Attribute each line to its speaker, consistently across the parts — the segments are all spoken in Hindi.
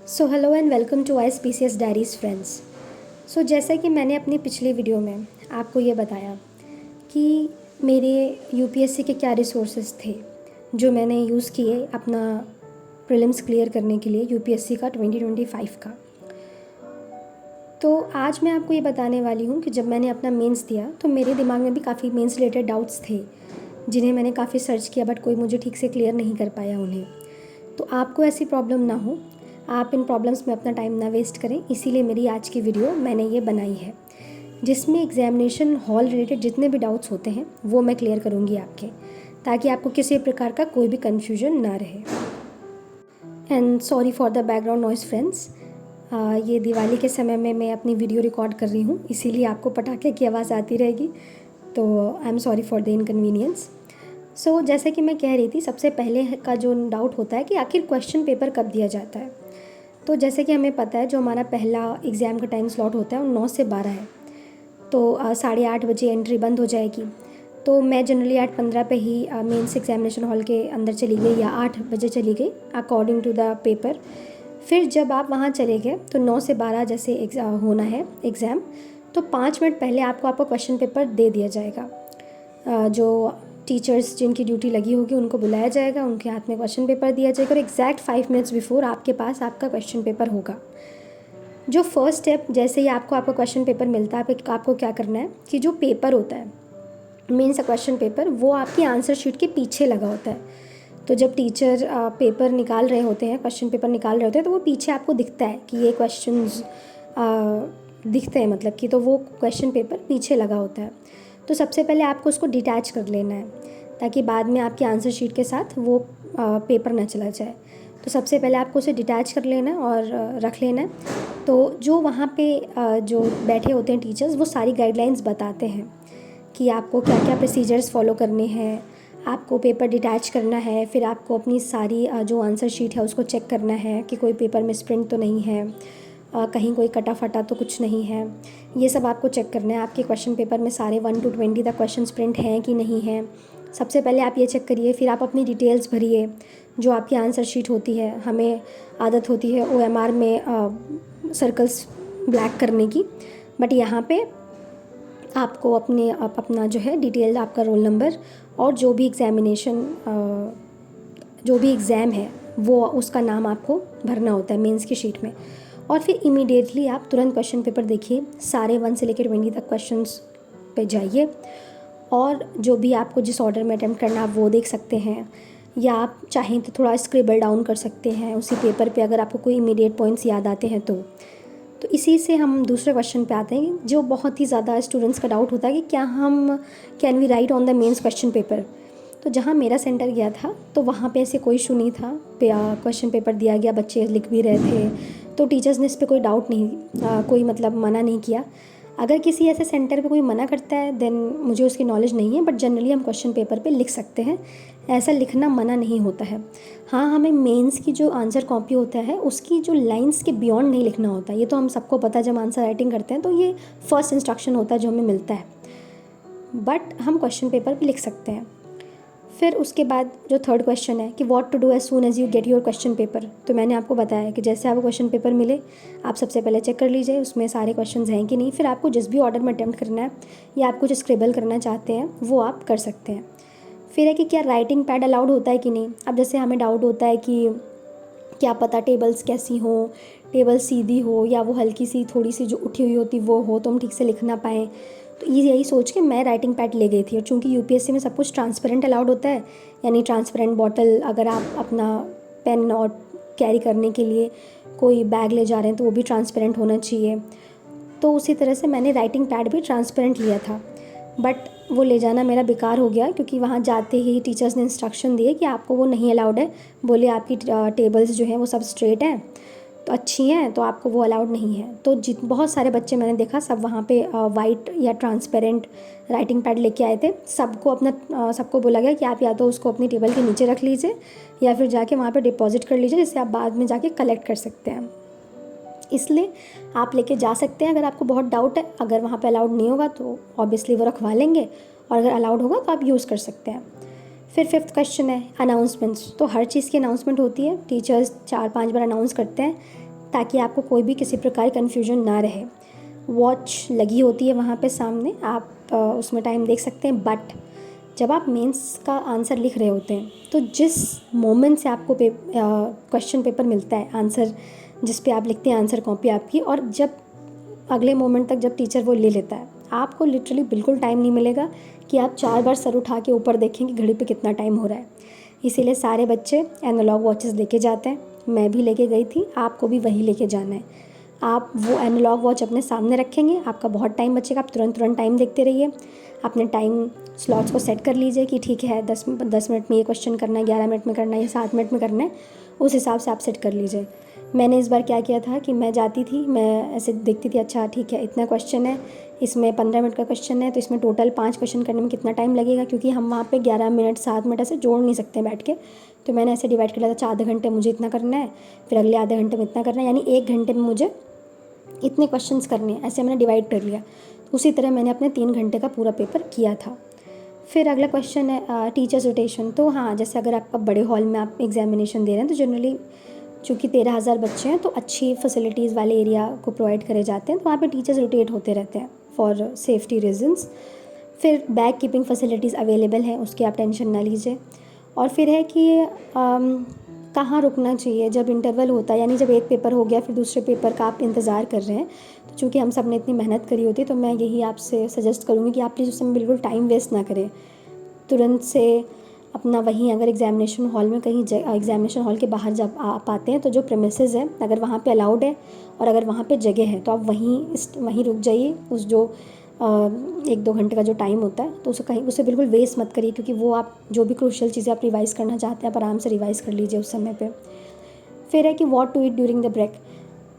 Speaker 1: So hello and welcome to ISPCS diaries friends. So जैसा कि मैंने अपनी पिछली वीडियो में आपको ये बताया कि मेरे यूपीएससी के क्या रिसोर्सेज थे जो मैंने यूज़ किए अपना प्रीलिम्स क्लियर करने के लिए यूपीएससी का 2025 का। तो आज मैं आपको ये बताने वाली हूँ कि जब मैंने अपना मेंस दिया तो मेरे दिमाग में भी काफ़ी मेंस रिलेटेड डाउट्स थे जिन्हें मैंने काफ़ी सर्च किया बट कोई मुझे ठीक से क्लियर नहीं कर पाया उन्हें। तो आपको ऐसी प्रॉब्लम ना हो, आप इन प्रॉब्लम्स में अपना टाइम ना वेस्ट करें, इसीलिए मेरी आज की वीडियो मैंने ये बनाई है जिसमें एग्जामिनेशन हॉल रिलेटेड जितने भी डाउट्स होते हैं वो मैं क्लियर करूँगी आपके, ताकि आपको किसी प्रकार का कोई भी कन्फ्यूजन ना रहे। And sorry for the background noise friends, ये दिवाली के समय में मैं अपनी वीडियो रिकॉर्ड कर रही हूँ, इसीलिए आपको पटाखे की आवाज़ आती रहेगी, तो I am sorry for the inconvenience. So जैसे कि मैं कह रही थी, सबसे पहले का जो डाउट होता है कि आखिर क्वेश्चन पेपर कब दिया जाता है। तो जैसे कि हमें पता है जो हमारा पहला एग्ज़ाम का टाइम स्लॉट होता है वो 9 से 12 है, तो 8:30 बजे एंट्री बंद हो जाएगी। तो मैं जनरली 8:15 पे ही मेंस एग्जामिनेशन हॉल के अंदर चली गई या 8 बजे चली गई अकॉर्डिंग टू द पेपर। फिर जब आप वहाँ चले गए तो 9 से 12 जैसे होना है एग्ज़ाम, तो 5 मिनट पहले आपको आपका क्वेश्चन पेपर दे दिया जाएगा। जो टीचर्स जिनकी ड्यूटी लगी होगी उनको बुलाया जाएगा, उनके हाथ में क्वेश्चन पेपर दिया जाएगा और एग्जैक्ट 5 मिनट्स बिफोर आपके पास आपका क्वेश्चन पेपर होगा। जो फर्स्ट स्टेप, जैसे ही आपको आपका क्वेश्चन पेपर मिलता है आपको क्या करना है कि जो पेपर होता है मीन्स क्वेश्चन पेपर, वो आपकी आंसर शीट के पीछे लगा होता है। तो जब टीचर पेपर निकाल रहे होते हैं, क्वेश्चन पेपर निकाल रहे होते हैं, तो वो पीछे आपको दिखता है कि ये क्वेश्चंस दिखते हैं, मतलब कि तो वो क्वेश्चन पेपर पीछे लगा होता है। तो सबसे पहले आपको उसको डिटैच कर लेना है ताकि बाद में आपकी आंसर शीट के साथ वो पेपर ना चला जाए। तो सबसे पहले आपको उसे डिटैच कर लेना है और रख लेना है। तो जो वहाँ पे जो बैठे होते हैं टीचर्स, वो सारी गाइडलाइंस बताते हैं कि आपको क्या क्या प्रोसीजर्स फॉलो करने हैं। आपको पेपर डिटैच करना है, फिर आपको अपनी सारी जो आंसर शीट है उसको चेक करना है कि कोई पेपर में प्रिंट तो नहीं है, कहीं कोई कटा फटा तो कुछ नहीं है। ये सब आपको चेक करना है। आपके क्वेश्चन पेपर में सारे 1 to 20 तक क्वेश्चन प्रिंट हैं कि नहीं हैं, सबसे पहले आप ये चेक करिए। फिर आप अपनी डिटेल्स भरिए, जो आपकी आंसर शीट होती है। हमें आदत होती है OMR में सर्कल्स ब्लैक करने की, बट यहाँ पे आपको अपना जो है डिटेल, आपका रोल नंबर और जो भी एग्ज़ाम है वो उसका नाम आपको भरना होता है मेंस की शीट में। और फिर इमीडिएटली आप तुरंत क्वेश्चन पेपर देखिए, सारे 1 से लेकर 20 तक क्वेश्चंस पे जाइए और जो भी आपको जिस ऑर्डर में अटेम्प्ट करना आप वो देख सकते हैं, या आप चाहें तो थोड़ा स्क्रिबल डाउन कर सकते हैं उसी पेपर पे अगर आपको कोई इमीडिएट पॉइंट्स याद आते हैं तो इसी से हम दूसरे क्वेश्चन पे आते हैं, जो बहुत ही ज़्यादा स्टूडेंट्स का डाउट होता है कि can we write on the mains question paper. तो जहाँ मेरा सेंटर गया था तो वहाँ पे ऐसे कोई इशू नहीं था, क्वेश्चन पेपर दिया गया, बच्चे लिख भी रहे थे, तो टीचर्स ने इस पर कोई डाउट नहीं, कोई मतलब मना नहीं किया। अगर किसी ऐसे सेंटर पे कोई मना करता है देन मुझे उसकी नॉलेज नहीं है, बट जनरली हम क्वेश्चन पेपर पे लिख सकते हैं, ऐसा लिखना मना नहीं होता है। हाँ, हमें मेंस की जो आंसर कॉपी होता है उसकी जो लाइंस के बियॉन्ड नहीं लिखना होता, ये तो हम सबको पता है। जब आंसर राइटिंग करते हैं तो ये फर्स्ट इंस्ट्रक्शन होता है जो हमें मिलता है, बट हम क्वेश्चन पेपर पे लिख सकते हैं। फिर उसके बाद जो थर्ड क्वेश्चन है कि what to do as soon as you get your question paper, तो मैंने आपको बताया कि जैसे आपको क्वेश्चन पेपर मिले आप सबसे पहले चेक कर लीजिए उसमें सारे क्वेश्चंस हैं कि नहीं। फिर आपको जिस भी ऑर्डर में अटैम्प्ट करना है या आप कुछ स्क्रिबल करना चाहते हैं वो आप कर सकते हैं। फिर है कि क्या राइटिंग पैड अलाउड होता है कि नहीं। अब जैसे हमें डाउट होता है कि क्या पता टेबल्स कैसी हो, टेबल सीधी हो या वो हल्की सी थोड़ी सी जो उठी हुई होती वो हो तो हम ठीक से लिख ना पाएँ, तो यही सोच के मैं राइटिंग पैड ले गई थी। और चूँकि यूपीएससी में सब कुछ ट्रांसपेरेंट अलाउड होता है, यानी ट्रांसपेरेंट बॉटल, अगर आप अपना पेन और कैरी करने के लिए कोई बैग ले जा रहे हैं तो वो भी ट्रांसपेरेंट होना चाहिए, तो उसी तरह से मैंने राइटिंग पैड भी ट्रांसपेरेंट लिया था। बट वो ले जाना मेरा बेकार हो गया क्योंकि वहाँ जाते ही टीचर्स ने इंस्ट्रक्शन दिए कि आपको वो नहीं अलाउड है। बोले आपकी टेबल्स जो हैं वो सब स्ट्रेट हैं तो अच्छी हैं, तो आपको वो अलाउड नहीं है। तो बहुत सारे बच्चे मैंने देखा सब वहाँ पे वाइट या ट्रांसपेरेंट राइटिंग पैड लेके आए थे। सबको बोला गया कि आप या तो उसको अपनी टेबल के नीचे रख लीजिए या फिर जाके वहाँ पे डिपॉजिट कर लीजिए, जिससे आप बाद में जाके कलेक्ट कर सकते हैं। इसलिए आप लेके जा सकते हैं अगर आपको बहुत डाउट है। अगर वहाँ पे अलाउड नहीं होगा तो ऑब्वियसली वो रखवा लेंगे, और अगर अलाउड होगा तो आप यूज़ कर सकते हैं। फिर फिफ्थ क्वेश्चन है अनाउंसमेंट्स। तो हर चीज़ की अनाउंसमेंट होती है, टीचर्स 4-5 बार अनाउंस करते हैं ताकि आपको कोई भी किसी प्रकार कन्फ्यूजन ना रहे। वॉच लगी होती है वहाँ पे सामने, आप उसमें टाइम देख सकते हैं। बट जब आप मेंस का आंसर लिख रहे होते हैं तो जिस मोमेंट से आपको क्वेश्चन पेपर मिलता है, आंसर जिस पे आप लिखते हैं आंसर कॉपी आपकी, और जब अगले मोमेंट तक जब टीचर वो ले लेता है, आपको लिटरली बिल्कुल टाइम नहीं मिलेगा कि आप 4 बार सर उठा के ऊपर देखें कि घड़ी पे कितना टाइम हो रहा है। इसीलिए सारे बच्चे एनालॉग वॉचेस लेके जाते हैं, मैं भी लेके गई थी, आपको भी वही लेके जाना है। आप वो एनालॉग वॉच अपने सामने रखेंगे, आपका बहुत टाइम बचेगा, आप तुरंत टाइम देखते रहिए। अपने टाइम स्लॉट्स को सेट कर लीजिए कि ठीक है 10 मिनट में ये क्वेश्चन करना है, 11 मिनट में करना है या 7 मिनट में करना है, उस हिसाब से आप सेट कर लीजिए। मैंने इस बार क्या किया था कि मैं जाती थी, मैं ऐसे देखती थी, अच्छा ठीक है इतना क्वेश्चन है, इसमें 15 मिनट का क्वेश्चन है, तो इसमें टोटल 5 क्वेश्चन करने में कितना टाइम लगेगा, क्योंकि हम वहाँ पे 11 मिनट 7 मिनट ऐसे जोड़ नहीं सकते बैठ के। तो मैंने ऐसे डिवाइड कर लिया था, आधे घंटे मुझे इतना करना है, फिर अगले आधे घंटे में इतना करना है, यानी 1 घंटे में मुझे इतने क्वेश्चंस करने हैं, ऐसे मैंने डिवाइड कर लिया। उसी तरह मैंने अपने 3 घंटे का पूरा पेपर किया था। फिर अगला क्वेश्चन है टीचर्स रोटेशन। तो हाँ, जैसे अगर आपका बड़े हॉल में आप एग्जामिनेशन दे रहे हैं तो जनरली चूँकि 13,000 बच्चे हैं तो अच्छी फैसिलिटीज़ वाले एरिया को प्रोवाइड करे जाते हैं, तो वहाँ पे टीचर्स रोटेट होते रहते हैं फॉर सेफ्टी रीजंस। फिर बैग कीपिंग फैसिलिटीज़ अवेलेबल है, उसकी आप टेंशन ना लीजिए। और फिर है कि कहाँ रुकना चाहिए जब इंटरवल होता है, यानी जब एक पेपर हो गया फिर दूसरे पेपर का आप इंतज़ार कर रहे हैं। तो चूँकि हम सब ने इतनी मेहनत करी होती है तो मैं यही आपसे सजेस्ट करूँगी कि आप प्लीज़ उस समय बिल्कुल टाइम वेस्ट ना करें, तुरंत से अपना वहीं अगर एग्जामिनेशन हॉल में कहीं एग्जामिनेशन हॉल के बाहर जब आप आते हैं तो जो प्रेमिसेस है, अगर वहाँ पे अलाउड है और अगर वहाँ पे जगह है तो आप वहीं रुक जाइए। उस जो 1-2 घंटे का जो टाइम होता है तो उसे बिल्कुल वेस्ट मत करिए, क्योंकि वो आप जो भी क्रूशियल चीज़ें आप रिवाइज़ करना चाहते हैं आप आराम से रिवाइज़ कर लीजिए उस समय पे। फिर है कि what to eat during the break.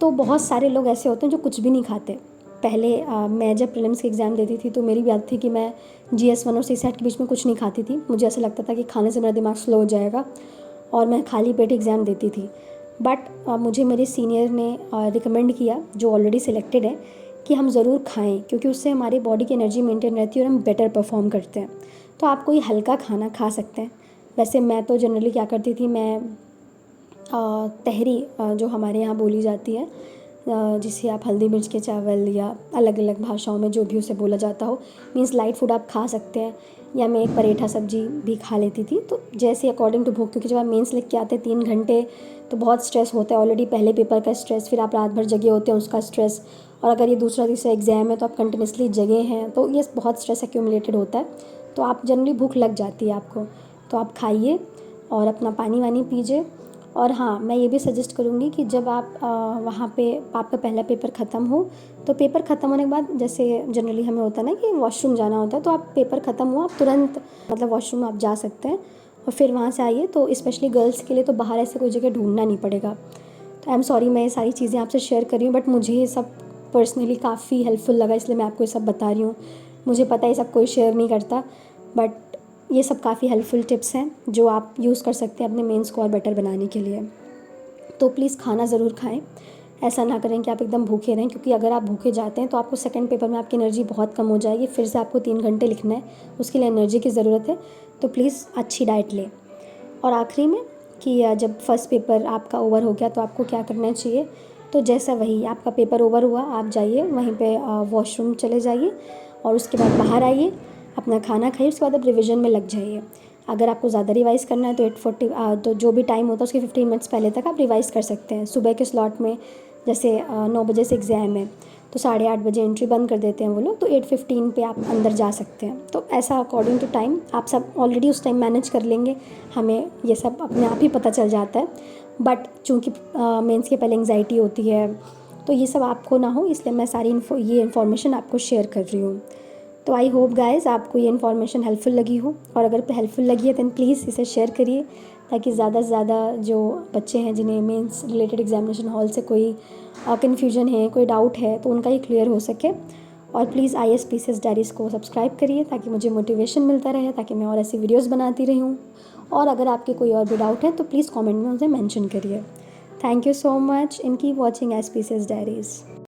Speaker 1: तो बहुत सारे लोग ऐसे होते हैं जो कुछ भी नहीं खाते। पहले मैं जब प्रीलिम्स की एग्ज़ाम देती थी तो मेरी भी आदत थी कि मैं GS1 और CSAT के बीच में कुछ नहीं खाती थी। मुझे ऐसा लगता था कि खाने से मेरा दिमाग स्लो हो जाएगा और मैं खाली पेट एग्ज़ाम देती थी। बट मुझे मेरे सीनियर ने रिकमेंड किया, जो ऑलरेडी सिलेक्टेड है, कि हम ज़रूर खाएं, क्योंकि उससे हमारी बॉडी की एनर्जी मेंटेन रहती है और हम बेटर परफॉर्म करते हैं। तो आप कोई हल्का खाना खा सकते हैं। वैसे मैं तो जनरली क्या करती थी, मैं तहरी जो हमारे यहाँ बोली जाती है, जिसे आप हल्दी मिर्च के चावल या अलग अलग भाषाओं में जो भी उसे बोला जाता हो, मीन्स लाइट फूड आप खा सकते हैं, या मैं एक पराठा सब्जी भी खा लेती थी। तो जैसे अकॉर्डिंग टू भूख, क्योंकि जब आप मेंस लिख के आते हैं 3 घंटे तो बहुत स्ट्रेस होता है ऑलरेडी, पहले पेपर का स्ट्रेस, फिर आप रात भर जगे होते हैं उसका स्ट्रेस, और अगर ये दूसरा तीसरा एग्ज़ाम है तो आप कंटिन्यूसली जगे हैं, तो ये बहुत स्ट्रेस एक्यूमुलेटेड होता है। तो आप जनरली भूख लग जाती है आपको, तो आप खाइए और अपना पानी वानी पीजिए। और हाँ, मैं ये भी सजेस्ट करूँगी कि जब आप वहाँ पे आपका पहला पेपर ख़त्म हो, तो पेपर ख़त्म होने के बाद जैसे जनरली हमें होता है ना कि वॉशरूम जाना होता है, तो आप पेपर ख़त्म हुआ आप तुरंत मतलब वॉशरूम आप जा सकते हैं और फिर वहाँ से आइए। तो स्पेशली गर्ल्स के लिए तो बाहर ऐसे कोई जगह ढूंढना नहीं पड़ेगा। तो आई एम सॉरी मैं ये सारी चीज़ें आपसे शेयर कर रही हूँ, बट मुझे ये सब पर्सनली काफ़ी हेल्पफुल लगा, इसलिए मैं आपको ये सब बता रही हूँ। मुझे पता है ये सब कोई शेयर नहीं करता, बट ये सब काफ़ी हेल्पफुल टिप्स हैं जो आप यूज़ कर सकते हैं अपने मेंस को और बेटर बनाने के लिए। तो प्लीज़ खाना ज़रूर खाएं, ऐसा ना करें कि आप एकदम भूखे रहें, क्योंकि अगर आप भूखे जाते हैं तो आपको सेकंड पेपर में आपकी एनर्जी बहुत कम हो जाएगी, फिर से आपको 3 घंटे लिखना है, उसके लिए एनर्जी की ज़रूरत है। तो प्लीज़ अच्छी डाइट लें। और आखिरी में कि जब फर्स्ट पेपर आपका ओवर हो गया तो आपको क्या करना चाहिए, तो जैसा वही आपका पेपर ओवर हुआ आप जाइए वहीं पे वॉशरूम चले जाइए और उसके बाद बाहर आइए, अपना खाना खाइए, उसके बाद आप रिवीजन में लग जाइए। अगर आपको ज़्यादा रिवाइज़ करना है तो 8:40 तो जो भी टाइम होता है उसके 15 मिनट्स पहले तक आप रिवाइज़ कर सकते हैं। सुबह के स्लॉट में जैसे 9 बजे से एग्ज़ाम है तो 8:30 बजे एंट्री बंद कर देते हैं वो लोग, तो 8:15 पे आप अंदर जा सकते हैं। तो ऐसा अकॉर्डिंग टू टाइम आप सब ऑलरेडी उस टाइम मैनेज कर लेंगे, हमें ये सब अपने आप ही पता चल जाता है। बट चूँकि मेंस के पहले एंग्जाइटी होती है तो ये सब आपको ना हो, इसलिए मैं सारी ये इन्फॉर्मेशन आपको शेयर कर रही हूँ। तो आई होप गाइज़ आपको ये इन्फॉर्मेशन हेल्पफुल लगी हो, और अगर हेल्पफुल लगी है दैन प्लीज़ इसे शेयर करिए, ताकि ज़्यादा से ज़्यादा जो बच्चे हैं जिन्हें मेंस रिलेटेड एग्जामिनेशन हॉल से कोई कन्फ्यूजन है, कोई डाउट है, तो उनका ये क्लियर हो सके। और प्लीज़ ISPCS डायरीज़ को सब्सक्राइब करिए ताकि मुझे मोटिवेशन मिलता रहे, ताकि मैं और ऐसी वीडियोज़ बनाती रही हूँ। और अगर आपके कोई और भी डाउट है तो प्लीज़ कॉमेंट में मुझे मैंशन करिए। Thank you so much and keep watching ISPCS diaries.